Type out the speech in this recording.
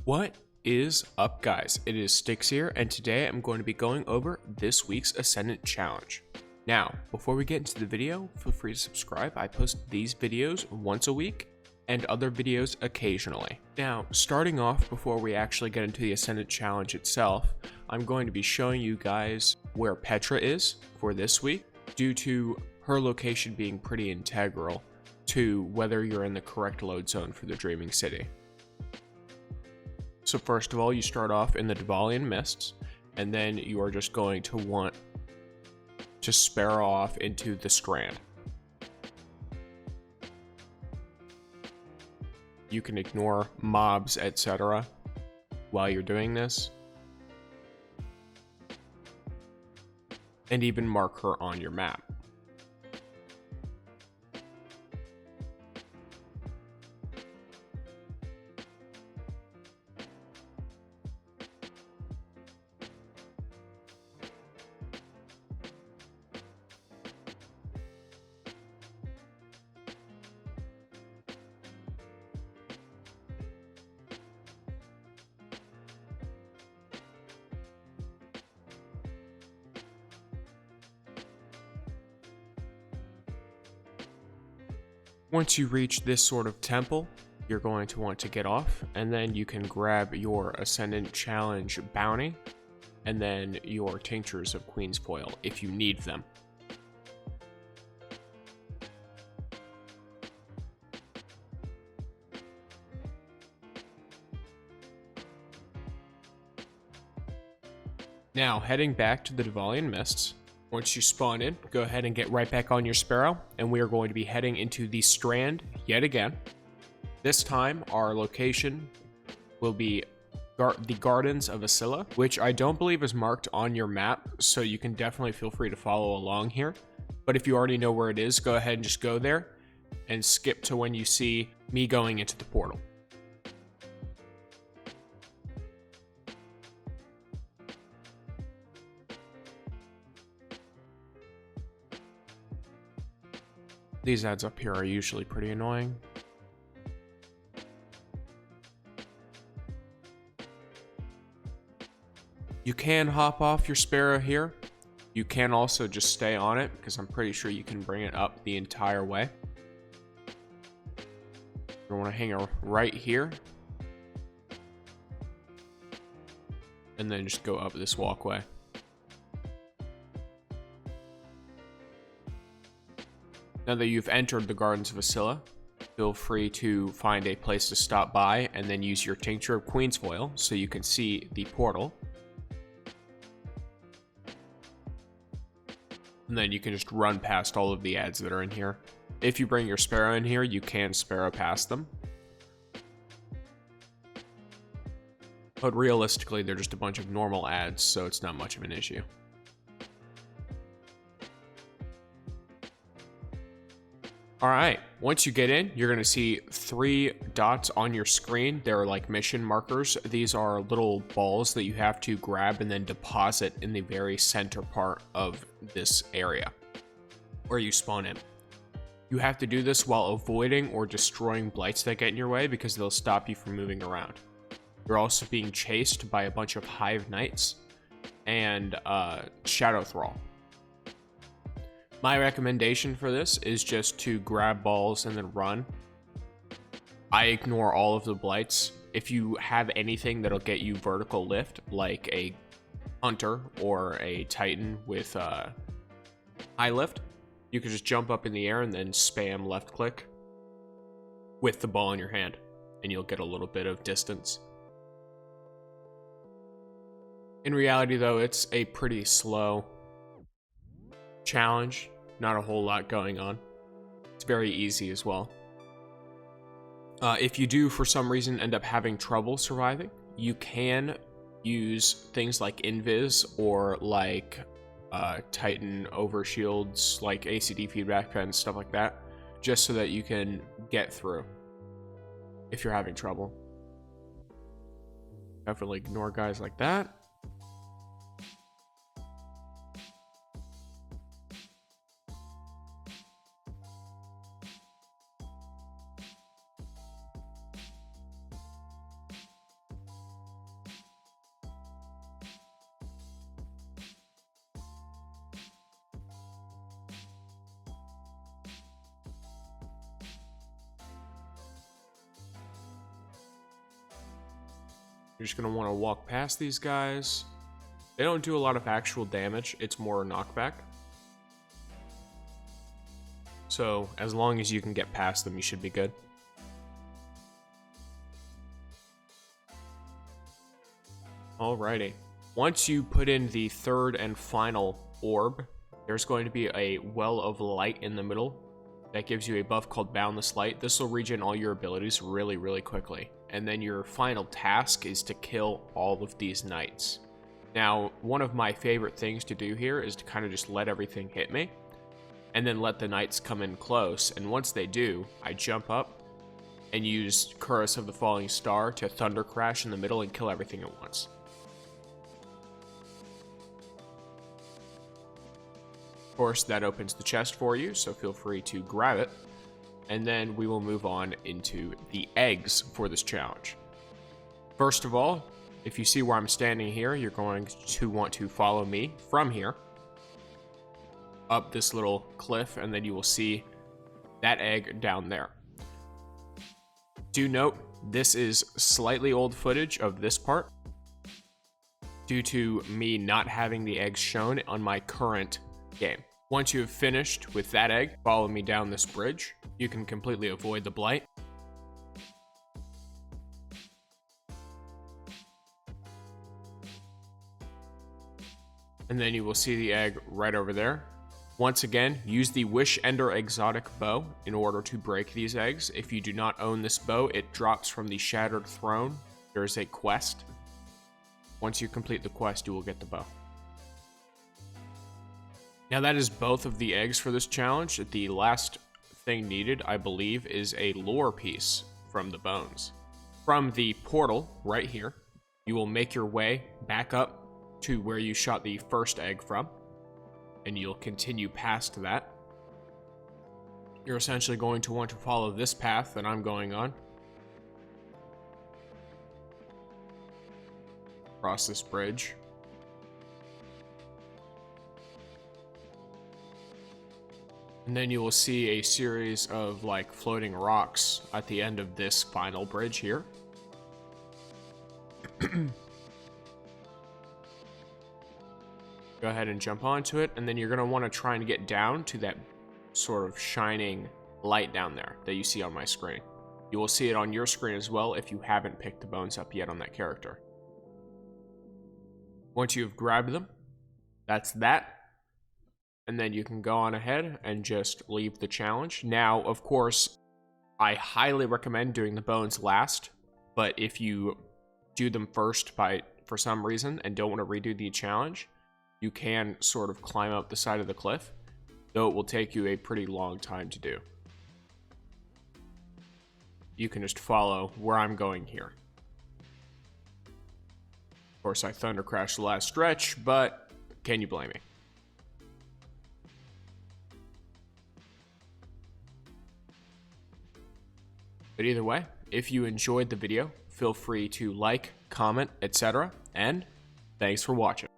What is up, guys? It is Styx here, and today I'm going to be going over this week's Ascendant challenge. Now, before we get into the video, feel free to subscribe. I post these videos once a week and other videos occasionally. Now, starting off before we actually get into the Ascendant challenge itself, I'm going to be showing you guys where Petra is for this week, due to her location being pretty integral to whether you're in the correct load zone for the Dreaming City. So first of all, you start off in the Dvalian Mists, and then you are just going to want to sparrow off into the Strand. You can ignore mobs, etc. while you're doing this, and even mark her on your map. Once you reach this sort of temple, you're going to want to get off, and then you can grab your Ascendant Challenge bounty, and then your Tinctures of Queen's Foil if you need them. Now, heading back to the Dvalian Mists. Once you spawn in, go ahead and get right back on your Sparrow, and we are going to be heading into the Strand yet again. This time, our location will be the Gardens of Ascilla, which I don't believe is marked on your map, so you can definitely feel free to follow along here. But if you already know where it is, go ahead and just go there, and skip to when you see me going into the portal. These ads up here are usually pretty annoying. You can hop off your Sparrow here. You can also just stay on it, because I'm pretty sure you can bring it up the entire way. You want to hang her right here, and then just go up this walkway. Now that you've entered the Gardens of Ascilla, feel free to find a place to stop by and then use your Tincture of Queen's Foil so you can see the portal. And then you can just run past all of the ads that are in here. If you bring your Sparrow in here, you can Sparrow past them. But realistically, they're just a bunch of normal ads, so it's not much of an issue. Alright, once you get in, you're going to see 3 dots on your screen. They're like mission markers. These are little balls that you have to grab and then deposit in the very center part of this area where you spawn in. You have to do this while avoiding or destroying blights that get in your way, because they'll stop you from moving around. You're also being chased by a bunch of Hive Knights and Shadow Thrall. My recommendation for this is just to grab balls and then run. I ignore all of the blights. If you have anything that'll get you vertical lift, like a hunter or a titan with high lift, you can just jump up in the air and then spam left click with the ball in your hand, and you'll get a little bit of distance. In reality, though, it's a pretty slow challenge, not a whole lot going on. It's very easy as well. If you do for some reason end up having trouble surviving, you can use things like Invis or like Titan overshields, like ACD feedback pens, stuff like that, just so that you can get through if you're having trouble. Definitely ignore guys like that. You're just going to want to walk past these guys. They don't do a lot of actual damage. It's more knockback. So as long as you can get past them, you should be good. Alrighty. Once you put in the third and final orb, there's going to be a well of light in the middle that gives you a buff called Boundless Light. This will regen all your abilities really, really quickly. And then your final task is to kill all of these knights. Now, one of my favorite things to do here is to kind of just let everything hit me, and then let the knights come in close. And once they do, I jump up and use Chorus of the Falling Star to Thunder Crash in the middle and kill everything at once. Of course, that opens the chest for you, so feel free to grab it. And then we will move on into the eggs for this challenge. First of all, if you see where I'm standing here, you're going to want to follow me from here up this little cliff, and then you will see that egg down there. Do note, this is slightly old footage of this part due to me not having the eggs shown on my current game. Once you have finished with that egg, follow me down this bridge. You can completely avoid the blight. And then you will see the egg right over there. Once again, use the Wish Ender exotic bow in order to break these eggs. If you do not own this bow, it drops from the Shattered Throne. There is a quest. Once you complete the quest, you will get the bow. Now that is both of the eggs for this challenge. The last thing needed, I believe, is a lore piece from the bones. From the portal right here, you will make your way back up to where you shot the first egg from, and you'll continue past that. You're essentially going to want to follow this path that I'm going on. Cross this bridge. And then you will see a series of like floating rocks at the end of this final bridge here. Go ahead and jump onto it, and then you're going to want to try and get down to that sort of shining light down there that you see on my screen. You will see it on your screen as well if you haven't picked the bones up yet on that character. Once you've grabbed them, that's that. And then you can go on ahead and just leave the challenge. Now, of course, I highly recommend doing the bones last, but if you do them first for some reason and don't want to redo the challenge, you can sort of climb up the side of the cliff, though it will take you a pretty long time to do. You can just follow where I'm going here. Of course, I thunder crashed the last stretch, but can you blame me? But either way, if you enjoyed the video, feel free to like, comment, etc. And thanks for watching.